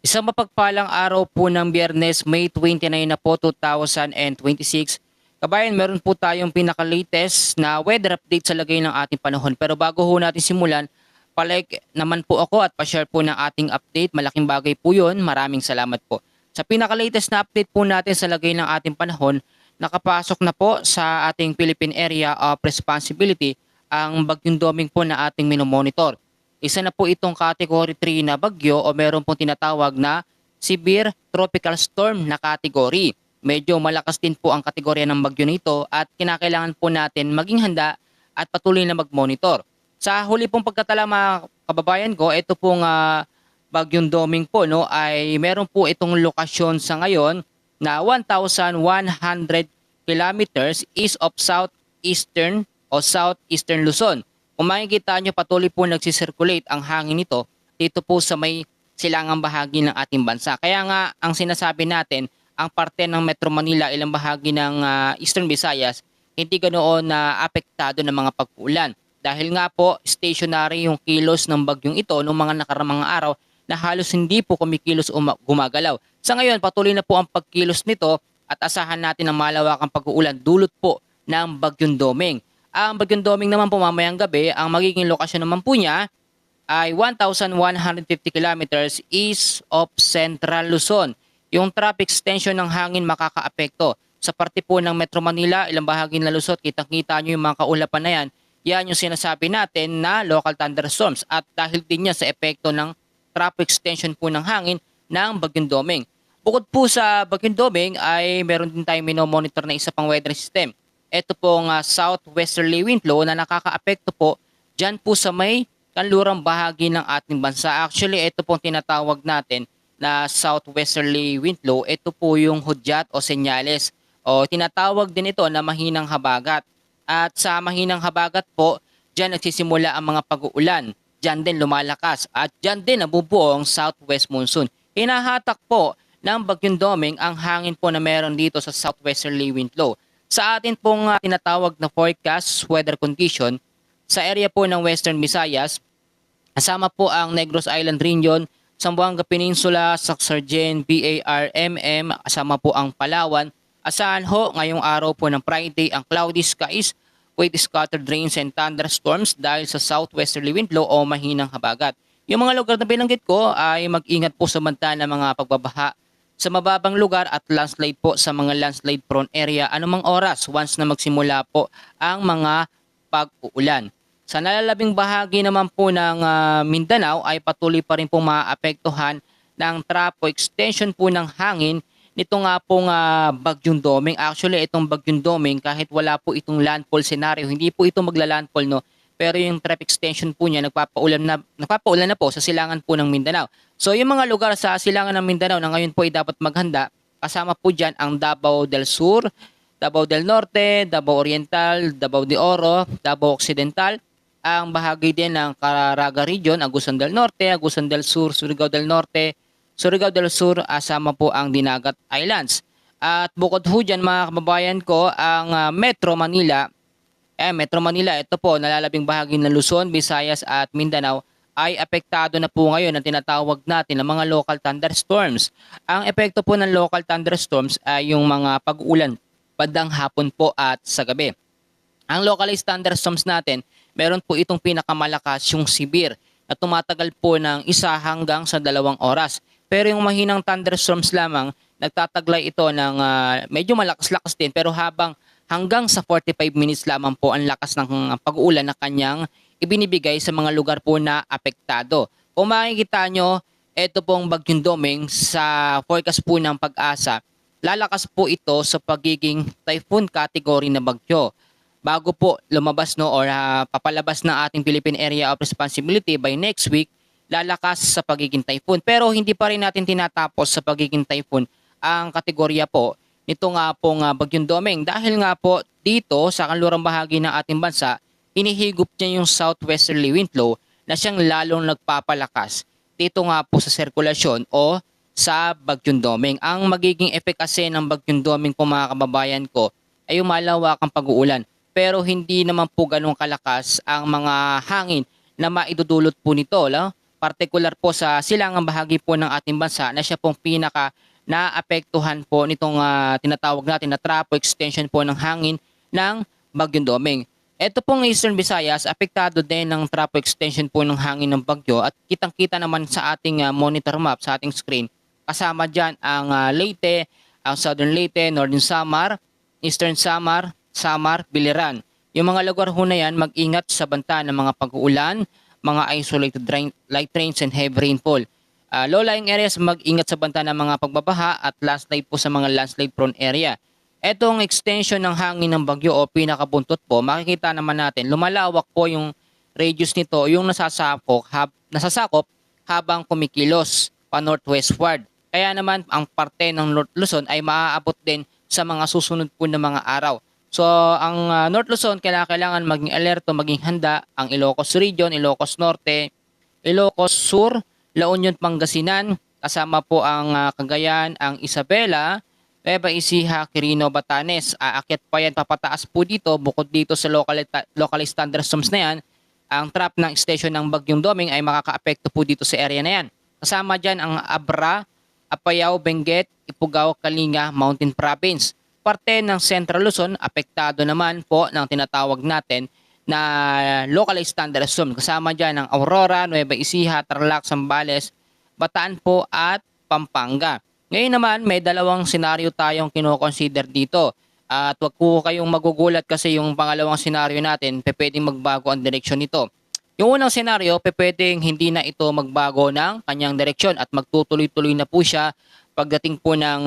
Isang mapagpalang araw po ng Biyernes, May 29 na po 2026. Kabayan, meron po tayong pinaka-latest na weather update sa lagay ng ating panahon. Pero bago ho natin simulan, palike naman po ako at pa-share po ng ating update. Malaking bagay po yun. Maraming salamat po. Sa pinaka-latest na update po natin sa lagay ng ating panahon, nakapasok na po sa ating Philippine Area of Responsibility ang bagyong Doming po na ating minomonitor. Isa na po itong Category 3 na bagyo o meron pong tinatawag na Severe Tropical Storm na category. Medyo malakas din po ang kategorya ng bagyo nito at kinakailangan po natin maging handa at patuloy na mag-monitor. Sa huli pong pagkatala mga kababayan ko, ito pong bagyong Doming po ay meron po itong lokasyon sa ngayon na 1,100 kilometers east of southeastern o southeastern Luzon. Kung makikita nyo, patuloy po nagsisirculate ang hangin nito dito po sa may silangang bahagi ng ating bansa. Kaya nga ang sinasabi natin, ang parte ng Metro Manila, ilang bahagi ng Eastern Visayas, hindi ganoon na apektado ng mga pag-ulan. Dahil nga po, stationary yung kilos ng bagyong ito noong mga nakaramang araw na halos hindi po kumikilos o gumagalaw. Sa ngayon, patuloy na po ang pagkilos nito at asahan natin ang malawakang pag-uulan dulot po ng bagyong Doming. Ang bagyong Doming naman po mamayang gabi, ang magiging lokasyon naman po niya ay 1,150 kilometers east of Central Luzon. Yung traffic extension ng hangin makakaapekto. Sa parte po ng Metro Manila, ilang bahagi ng Luzon, kitang-kita nyo yung mga kaulapan na yan. Yan yung sinasabi natin na local thunderstorms. At dahil din yan sa epekto ng traffic extension po ng hangin ng bagyong Doming. Bukod po sa bagyong Doming ay meron din tayong minomonitor na isa pang weather system. Ito pong southwesterly wind flow na nakakaapekto po dyan po sa may kanlurang bahagi ng ating bansa. Actually, ito pong tinatawag natin na southwesterly wind flow. Ito po yung hudyat o senyales. O tinatawag din ito na mahinang habagat. At sa mahinang habagat po, dyan nagsisimula ang mga pag-uulan. Dyan din lumalakas. At dyan din nabubuo ang southwest monsoon. Hinahatak po ng bagyong Doming ang hangin po na meron dito sa southwesterly wind flow. Sa atin pong tinatawag na forecast weather condition, sa area po ng Western Visayas, kasama po ang Negros Island Region, Zamboanga Peninsula, Sacsayhuaman, BARMM, kasama po ang Palawan. Asahan ho ngayong araw po ng Friday ang cloudy skies with scattered rains and thunderstorms dahil sa southwesterly wind flow o mahinang habagat. Yung mga lugar na binanggit ko ay mag-ingat po sa banta ng mga pagbabaha sa mababang lugar at landslide po sa mga landslide prone area anumang oras once na magsimula po ang mga pag-uulan. Sa nalalabing bahagi naman po ng Mindanao ay patuloy pa rin po maapektuhan ng trapo extension po ng hangin nito nga pong bagyong Doming. Actually, itong bagyong Doming kahit wala po itong landfall scenario, hindi po ito magla-landfall pero yung traffic extension po niya nagpapaulan na po sa silangan po ng Mindanao. So yung mga lugar sa silangan ng Mindanao na ngayon po ay dapat maghanda, kasama po dyan ang Davao del Sur, Davao del Norte, Davao Oriental, Davao de Oro, Davao Occidental, ang bahagi din ng Caraga Region, Agusan del Norte, Agusan del Sur, Surigao del Norte, Surigao del Sur, asama po ang Dinagat Islands. At bukod ho dyan mga kababayan ko, ang Metro Manila, ito po, nalalabing bahagi ng Luzon, Visayas at Mindanao ay apektado na po ngayon ng tinatawag natin ng mga local thunderstorms. Ang epekto po ng local thunderstorms ay yung mga pag-ulan bandang hapon po at sa gabi. Ang localized thunderstorms natin, meron po itong pinakamalakas yung severe na tumatagal po ng 1 hanggang sa 2 oras. Pero yung mahinang thunderstorms lamang, nagtataglay ito ng medyo malakas-lakas din pero hanggang sa 45 minutes lamang po ang lakas ng pag-uulan na kanyang ibinibigay sa mga lugar po na apektado. Kung makikita nyo, ito pong bagyong Doming sa forecast po ng Pag-asa, lalakas po ito sa pagiging typhoon category na bagyo. Bago po lumabas or papalabas ng ating Philippine Area of Responsibility by next week, lalakas sa pagiging typhoon. Pero hindi pa rin natin tinatapos sa pagiging typhoon ang kategorya po nito nga pong bagyong Doming dahil nga po dito sa kanlurang bahagi ng ating bansa, hinihigop niya yung southwesterly wind flow na siyang lalong nagpapalakas dito nga po sa sirkulasyon o sa bagyong Doming. Ang magiging effect kasi ng bagyong Doming po mga kababayan ko ay yung malawakang pag-uulan. Pero hindi naman po ganun kalakas ang mga hangin na maidudulot po nito. particular po sa silangang bahagi po ng ating bansa na siya pong pinaka naapektuhan po nitong tinatawag natin na trapo extension po ng hangin ng Bagyong Doming. Ito pong Eastern Visayas, apektado din ng trapo extension po ng hangin ng bagyo at kitang-kita naman sa ating monitor map, sa ating screen. Kasama dyan ang Leyte, ang Southern Leyte, Northern Samar, Eastern Samar, Samar, Biliran. Yung mga lugar ho na yan, mag-ingat sa banta ng mga pag-uulan, mga isolated light rains and heavy rainfall. Low-lying areas, mag-ingat sa banta ng mga pagbabaha at landslide po sa mga landslide prone area. Etong extension ng hangin ng bagyo o pinakabuntot po, makikita naman natin, lumalawak po yung radius nito, yung nasasakop habang kumikilos pa northwestward. Kaya naman ang parte ng North Luzon ay maaabot din sa mga susunod po na mga araw. So ang North Luzon kailangan maging alerto, maging handa ang Ilocos Region, Ilocos Norte, Ilocos Sur, La Union, Pangasinan, kasama po ang Cagayan, ang Isabela, Nueva Ecija, Quirino, Batanes. Aakyat pa yan, papataas po dito, bukod dito sa localized thunderstorms na yan, ang trap ng extension ng Bagyong Doming ay makakaapekto po dito sa area na yan. Kasama dyan ang Abra, Apayao, Benguet, Ifugao, Kalinga, Mountain Province. Parte ng Central Luzon, apektado naman po ng tinatawag natin na localized thunderstorm. Kasama dyan ang Aurora, Nueva Ecija, Tarlac, Zambales, Bataan po at Pampanga. Ngayon naman, may dalawang senaryo tayong kino-consider dito. At wag po kayong magugulat kasi yung pangalawang senaryo natin, pwedeng magbago ang direksyon nito. Yung unang senaryo, pwedeng hindi na ito magbago ng kanyang direksyon at magtutuloy-tuloy na po siya pagdating po ng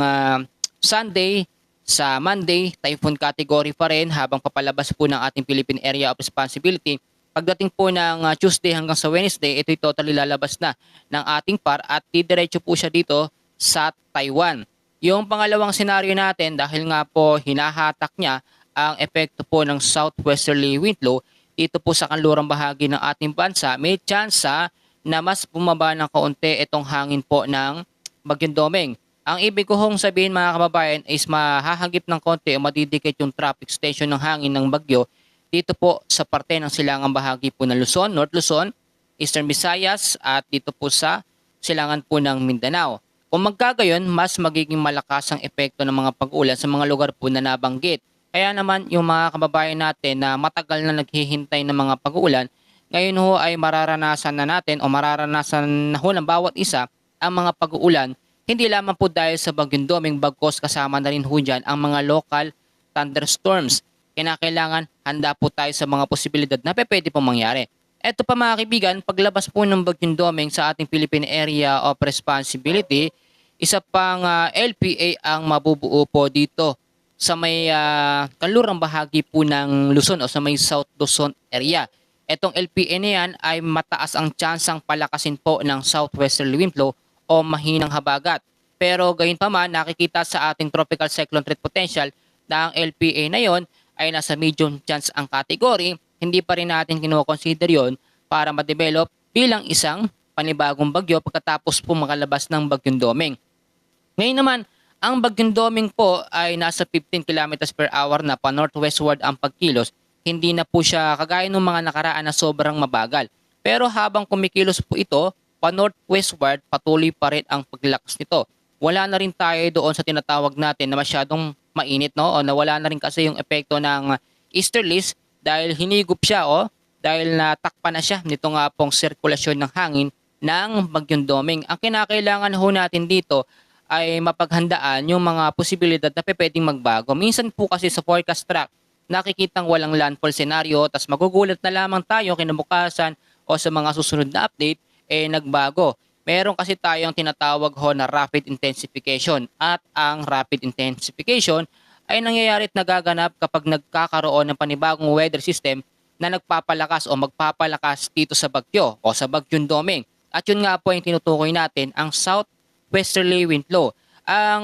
Sunday sa Monday, typhoon category pa rin habang papalabas po ng ating Philippine Area of Responsibility. Pagdating po ng Tuesday hanggang sa Wednesday, ito'y totally lalabas na ng ating PAR at didiretso po siya dito sa Taiwan. Yung pangalawang senaryo natin, dahil nga po hinahatak niya ang epekto po ng southwesterly wind flow dito po sa kanlurang bahagi ng ating bansa, may tsansa na mas bumaba ng kaunti itong hangin po ng Bagyong Doming. Ang ibig ko hong sabihin mga kababayan is mahahagip ng konti o madidikit yung traffic extension ng hangin ng bagyo dito po sa parte ng silangang bahagi po ng Luzon, North Luzon, Eastern Visayas at dito po sa silangan po ng Mindanao. Kung magkagayon, mas magiging malakas ang epekto ng mga pag-ulan sa mga lugar po na nabanggit. Kaya naman yung mga kababayan natin na matagal na naghihintay ng mga pag-ulan, ngayon ho ay mararanasan na natin o mararanasan na ho ng bawat isa ang mga pag-ulan. Hindi lamang po dahil sa Bagyong Doming, bagkos kasama na rin ho dyan ang mga local thunderstorms. Kinakailangan handa po tayo sa mga posibilidad na pwede pong mangyari. Eto pa mga kaibigan, paglabas po ng Bagyong Doming sa ating Philippine Area of Responsibility, isa pang LPA ang mabubuo po dito sa may kanlurang bahagi po ng Luzon o sa may South Luzon area. Etong LPA na yan ay mataas ang tsansang palakasin po ng southwesterly wind flow o mahinang habagat. Pero gayon pa man, nakikita sa ating tropical cyclone threat potential na ang LPA na yon ay nasa medium chance ang category. Hindi pa rin natin kino-consider yon para ma-develop bilang isang panibagong bagyo pagkatapos po makalabas ng Bagyong Doming. Ngayon naman, ang Bagyong Doming po ay nasa 15 kilometers per hour na pa northwestward ang pagkilos. Hindi na po siya kagaya ng mga nakaraan na sobrang mabagal. Pero habang kumikilos po ito, pa northwestward patuloy pa rin ang paglakas nito. Wala na rin tayo doon sa tinatawag natin na masyadong mainit, no? O nawala na rin kasi yung epekto ng easterlies dahil hinigop siya dahil natakpan na siya nito nga pong sirkulasyon ng hangin ng Bagyong Doming. Ang kinakailangan ho natin dito ay mapaghandaan yung mga posibilidad na pwedeng magbago. Minsan po kasi sa forecast track, nakikitang walang landfall scenario, tas magugulat na lamang tayo kinabukasan o sa mga susunod na update, nagbago. Meron kasi tayong tinatawag ho na rapid intensification at ang rapid intensification ay nangyayari at nagaganap kapag nagkakaroon ng panibagong weather system na nagpapalakas o magpapalakas dito sa bagyo o sa Bagyong Doming. At yun nga po yung tinutukoy natin, ang southwesterly wind flow. Ang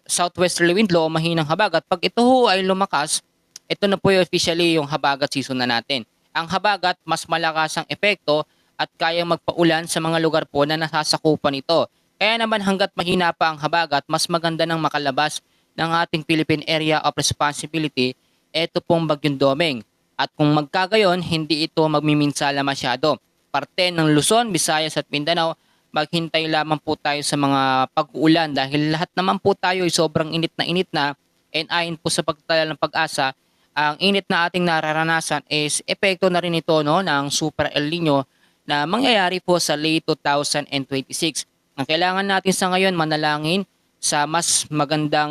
southwesterly wind flow o mahinang habagat, pag ito ho ay lumakas, ito na po yung officially yung habagat season na natin. Ang habagat, mas malakas ang epekto at kayang magpaulan sa mga lugar po na nasasakupan ito. Kaya naman hanggat mahina pa ang habagat, mas maganda nang makalabas ng ating Philippine Area of Responsibility, ito pong Bagyong Doming. At kung magkagayon, hindi ito magmiminsala masyado. parte ng Luzon, Visayas at Mindanao, maghintay lamang po tayo sa mga pag-uulan dahil lahat naman po tayo ay sobrang init na and ayon po sa pagtala ng Pag-asa, ang init na ating nararanasan is epekto na rin ito no, ng Super El Nino na mangyayari po sa late 2026. Ang kailangan natin sa ngayon manalangin sa mas magandang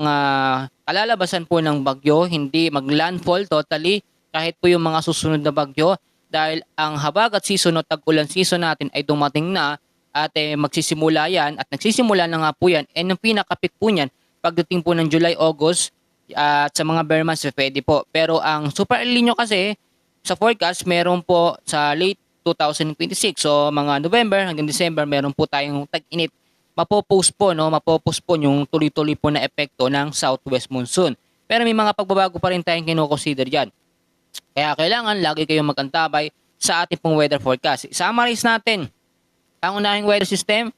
kalalabasan po ng bagyo, hindi mag-landfall totally kahit po yung mga susunod na bagyo dahil ang habag at season o tag-ulan season natin ay dumating na at magsisimula yan at nagsisimula na nga po yan and ang pinaka-peak po niyan pagdating po ng July, August at sa mga bare months pwede po. Pero ang Super El Nino kasi sa forecast meron po sa late 2026 so mga November hanggang December meron po tayong tag-init mapopostpone yung tuloy-tuloy po na epekto ng southwest monsoon. Pero may mga pagbabago pa rin tayong kinoconsider dyan. Kaya kailangan lagi kayong mag-antabay sa ating pong weather forecast. Summarize natin ang unahing weather system,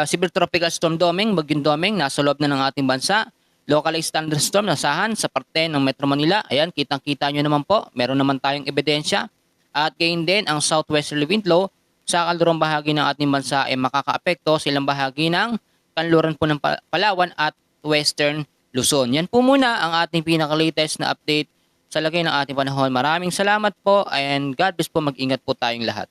severe tropical storm Doming, Bagyong Doming, nasa loob na ng ating bansa. Localized thunderstorm nasahan sa parte ng Metro Manila. Ayan, kitang-kita nyo naman po. Meron naman tayong ebidensya. At gayon din, ang southwesterly wind flow sa kalurang bahagi ng ating bansa ay makakaapekto sa ilang bahagi ng kanluran po ng Palawan at Western Luzon. Yan po muna ang ating pinaka-latest na update sa lagay ng ating panahon. Maraming salamat po and God bless po. Mag-ingat po tayong lahat.